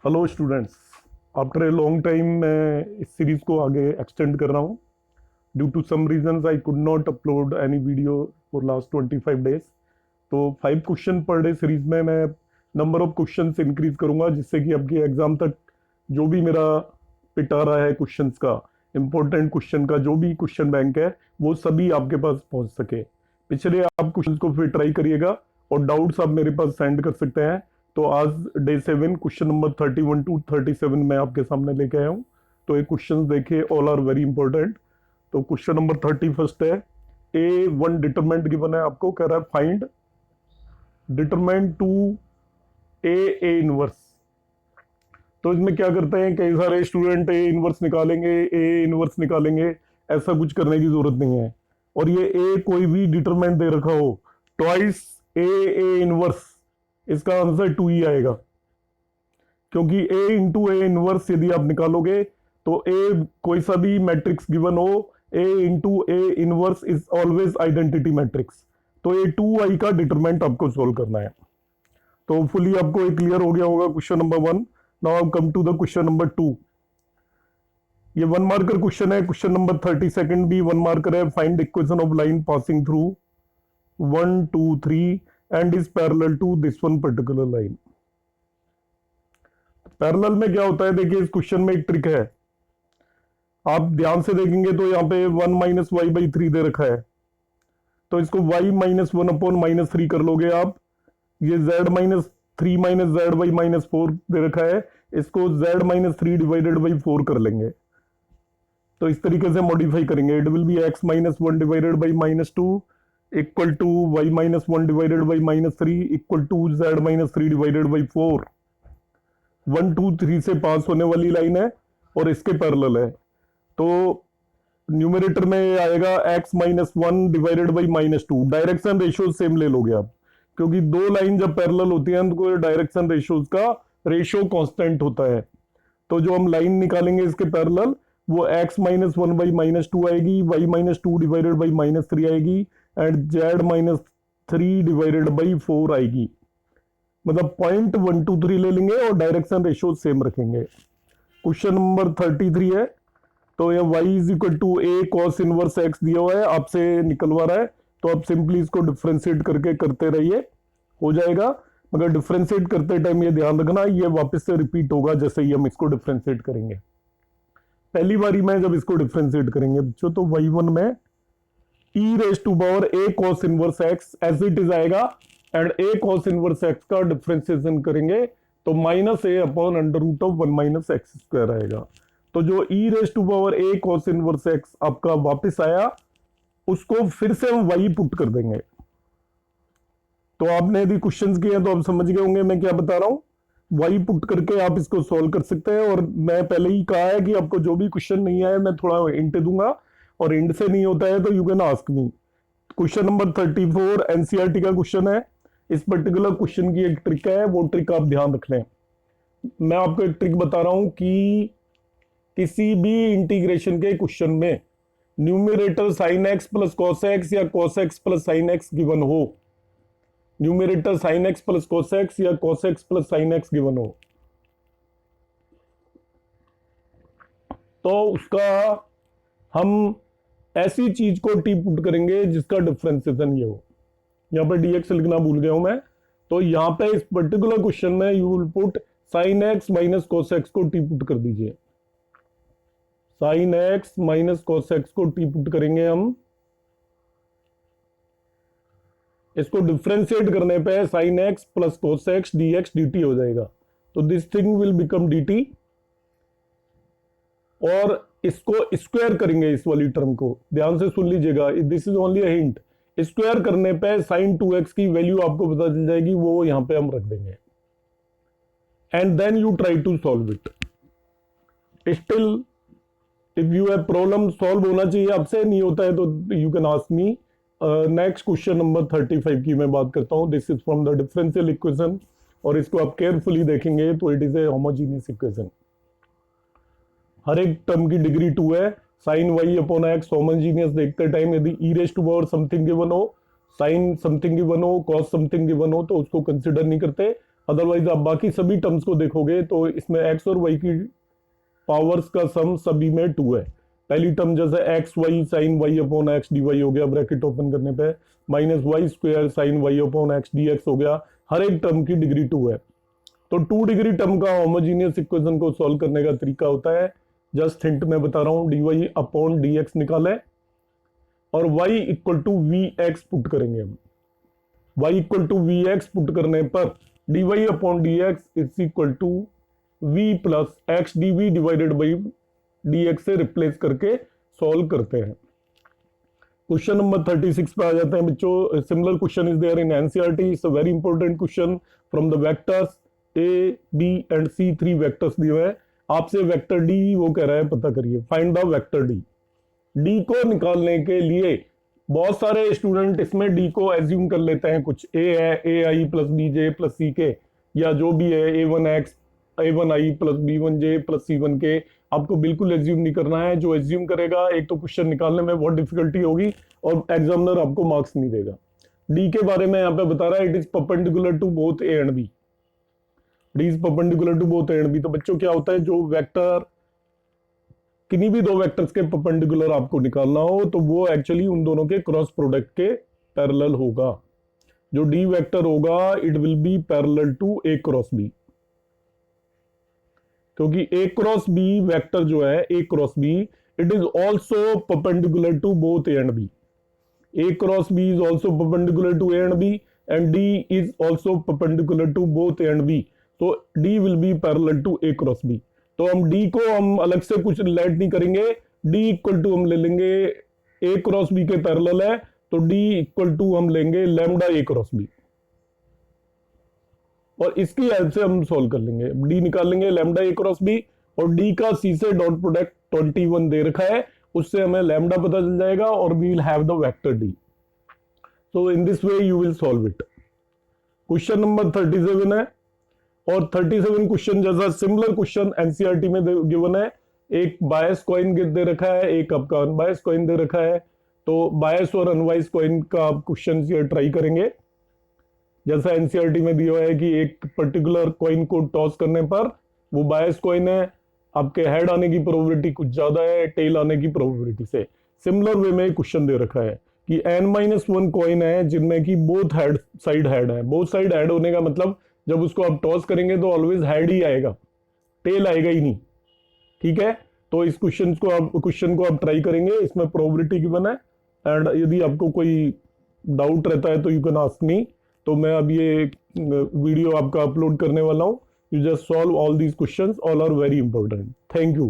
Hello students, after a long time मैं इस series को आगे एक्सटेंड कर रहा हूँ। Due to some reasons I could not upload any video for last 25 days. तो 5 क्वेश्चन पर डे सीरीज में मैं नंबर ऑफ क्वेश्चंस इंक्रीज करूंगा, जिससे कि आपके एग्जाम तक जो भी मेरा पिट आ रहा है क्वेश्चंस का, इंपॉर्टेंट क्वेश्चन का जो भी क्वेश्चन बैंक है, वो सभी आपके पास पहुंच सके। पिछले आप क्वेश्चन को फिर ट्राई करिएगा और डाउट्स आप मेरे पास सेंड कर सकते हैं। तो आज डे 7 क्वेश्चन नंबर 31 टू 37 मैं आपके सामने लेके आया हूँ। तो ये क्वेश्चन देखिए, ऑल आर वेरी इंपॉर्टेंट। तो क्वेश्चन नंबर 31 है, ए वन डिटरमेंट गिवन है, आपको कह रहा है find determinant to A inverse. तो इसमें क्या करते हैं, कई सारे स्टूडेंट ए इनवर्स निकालेंगे, ए इनवर्स निकालेंगे। ऐसा कुछ करने की जरूरत नहीं है। और ये ए कोई भी डिटरमेंट दे रखा हो, ट्वाइस ए इनवर्स, इसका आंसर 2 ही आएगा। क्योंकि ए इंटू ए इनवर्स यदि आप निकालोगे तो ए कोई सा भी मैट्रिक्स गिवन हो, A into A inverse is always identity matrix. तो ये 2i का डिटरमेंट आपको सोल्व करना है। तो फुली आपको ये क्लियर हो गया होगा question number 1। Now I come to the question number 2। ये 1 मार्कर क्वेश्चन है। क्वेश्चन नंबर 32 भी 1 मार्कर है। Find equation of line passing through 1 2 3 and is parallel to this one particular line. Parallel में क्या होता है, देखिए इस क्वेश्चन में एक ट्रिक है। आप ध्यान से देखेंगे तो यहाँ पे 1 माइनस वाई बाई 3 दे रखा है। तो इसको y माइनस 1 अपॉन माइनस 3 कर लोगे आप। ये z minus 3 minus Z by minus 4 दे रखा है, इसको z माइनस 3 डिवाइडेड बाई 4 कर लेंगे। तो इस तरीके से मॉडिफाई करेंगे। It will be x minus 1 divided by minus 2 equal to y minus 1 divided by minus 3 equal to z minus 3 divided by 4। 1 2 3 से पास होने वाली लाइन है और इसके पैरेलल है। तो न्यूमरेटर में आएगा x minus 1 divided by minus 2। Direction ratio same ले लोगे आप, क्योंकि दो लाइन जब पैरेलल होती है तो डायरेक्शन रेशियोज का रेशियो कांस्टेंट होता है। तो जो हम लाइन निकालेंगे इसके पैरेलल, वो x माइनस 1 बाई माइनस 2 आएगी, y minus 2 divided by minus 3 आएगी and z minus 3 divided by 4 आएगी। मतलब पॉइंट 1 2 3 ले लेंगे और डायरेक्शन रेशियो सेम रखेंगे। क्वेश्चन नंबर 33 है। तो ये y is equal to a cos inverse x दिया हुआ है, आपसे निकलवा रहा है। तो आप सिंपली इसको डिफ्रेंशिएट करके करते रहिए, हो जाएगा। मगर डिफ्रेंशिएट करते टाइम ये ध्यान रखना, ये वापस से रिपीट होगा जैसे ही हम इसको डिफ्रेंशिएट करेंगे। पहली बारी में जब इसको डिफ्रेंशिएट करेंगे बच्चों, तो y1 में e raise to power a cos inverse x as it is आएगा and a cos inverse x का डिफ्रेंशिएशन करेंगे तो minus a upon under root of 1 minus x square आएगा। तो जो e raise to power a cos inverse x आपका वापस आया, उसको फिर से हम y पुट कर देंगे। तो आपने यदि क्वेश्चंस किए तो आप समझ गए होंगे मैं क्या बता रहा हूं। y पुट करके आप इसको सॉल्व कर सकते हैं। और मैं पहले ही कहा है कि आपको जो भी क्वेश्चन नहीं आया मैं थोड़ा हिंट दूंगा, और हिंट से नहीं होता है तो you can ask me. Question number 34 NCERT का क्वेश्चन है। इस पर्टिकुलर क्वेश्चन की एक ट्रिक है, वो ट्रिक आप ध्यान रख लें। मैं आपको एक ट्रिक बता रहा हूं कि किसी भी इंटीग्रेशन के क्वेश्चन में numerator sine x plus cos x या cos x plus sine x given हो, numerator sine x plus cos x या cos x plus sine x given हो, तो उसका हम ऐसी चीज को टी पुट करेंगे जिसका डिफरेंशिएशन ये हो। यहां पर dx लिखना भूल गया हूं मैं। तो यहां पे इस पर्टिकुलर क्वेश्चन में you will put sine x minus cos x को टी पुट कर दीजिए। Sine x minus cos x को टी पुट करेंगे हम। इसको डिफ्रेंशिएट करने पे sign x plus cos x d x D T हो जाएगा। तो this thing will become D T. और इसको स्क्वायर करेंगे, इस वाली टर्म को ध्यान से सुन लीजिएगा, this is only a hint. Square करने पे साइन 2x की वैल्यू आपको पता चल जाएगी, वो यहां पे हम रख देंगे and then you try to solve it. Still if you have problem, solve होना चाहिए आपसे, नहीं होता है तो you can ask me. Next question number 35 की मैं बात करता हूं। This is from the differential equation, और इसको आप केयरफुली देखेंगे तो it is a homogeneous equation. हर एक टर्म की डिग्री 2 है। Sine y upon x homogeneous देखते टाइम यदि e raise to power something given हो, साइन समथिंग गिवन हो, कॉस समथिंग गिवन हो, तो उसको कंसिडर नहीं करते। अदरवाइज आप बाकी सभी टर्म्स को देखोगे तो इसमें x और y की पावर्स का सम सभी में 2 है। पहली टर्म जैसे x y sine y upon x d y हो गया, ब्रैकेट ओपन करने पे minus y square sine y upon x d x हो गया। हर एक टर्म की डिग्री 2 है। तो 2 डिग्री टर्म का होमोजीनियस इक्वेशन को सॉल्व करने का तरीका होता है, जस्ट हिंट में बता रहा हूँ, d y upon d x निकाले और y equal to v x put करेंगे हम। y equal to v x put करने पर d y upon d x is equal to v plus x d v divided by d x से replace करके solve करते हैं। Question number 36 पे आ जाते हैं बच्चों। Similar question is there in NCERT. It's a very important question from the vectors A B and C. 3 vectors दिए हुए हैं, आपसे वेक्टर डी वो कह रहा है पता करिए, find the vector D. D को निकालने के लिए बहुत सारे स्टूडेंट इसमें डी को एज्यूम कर लेते हैं, कुछ ए है, ए आई प्लस बी जे प्लस सी के, या जो भी है ए वन एक्स ए वन आई प्लस बी वन जे प्लस सी वन के। आपको बिल्कुल एज्यूम नहीं करना है। जो एज्यूम करेगा एक तो क्वेश्चन निकालने में बहुत डिफिकल्टी होगी और एग्जामिनर आपको मार्क्स नहीं देगा। डी के बारे में यहाँ पे बता रहा है, it is perpendicular to both A and B. D is perpendicular to both A and B. तो बच्चों क्या होता है, जो वेक्टर किन्हीं भी 2 वेक्टर्स के परपेंडिकुलर आपको निकालना हो तो वो एक्चुअली उन दोनों के क्रॉस प्रोडक्ट के पैरेलल होगा। जो डी वेक्टर होगा it will be parallel to A cross B, क्योंकि ए क्रॉस बी वेक्टर जो है A cross B it is also perpendicular to both A and B. A cross B is also perpendicular to A and B and D is also perpendicular to both A and B. तो D will be parallel to A cross B. तो हम D को हम अलग से कुछ late नहीं करेंगे, डी इक्वल टू हम ले लेंगे ए क्रॉस बी के पैरेलल है तो डी इक्वल टू हम लेंगे लैम्डा ए क्रॉस बी, और इसकी हेल्प से हम सॉल्व कर लेंगे। डी निकाल लेंगे लैम्डा ए क्रॉस बी, और डी का सी से डॉट प्रोडक्ट 21 दे रखा है, उससे हमें लैम्डा पता चल जाएगा और we will have the vector D. So in this way you will solve it. Question number 37 है, और 37 क्वेश्चन जैसा सिमिलर क्वेश्चन एनसीईआरटी में गिवन है। एक बायस कॉइन दे रखा है, एक आपका अनबायस कॉइन दे रखा है। तो बायस और अनबायस कॉइन का आप क्वेश्चन ट्राई करेंगे। जैसा एनसीईआरटी में दिया है कि एक पर्टिकुलर कॉइन को टॉस करने पर वो बायस कॉइन है, आपके हेड आने की प्रोबेबिलिटी कुछ ज्यादा है टेल आने की प्रोबेबिलिटी से। सिमिलर वे में क्वेश्चन दे रखा है कि n-1 कॉइन है जिनमें की बोथ हेड साइड हेड है। बोथ साइड हेड होने का मतलब जब उसको आप टॉस करेंगे तो ऑलवेज हेड ही आएगा, टेल आएगा ही नहीं। ठीक है, तो इस क्वेश्चन को आप ट्राई करेंगे, इसमें प्रोबेबिलिटी गिवन है। एंड यदि आपको कोई डाउट रहता है तो यू कैन आस्क मी। तो मैं अब ये वीडियो आपका अपलोड करने वाला हूँ। You just solve all these questions, all are very important. Thank you.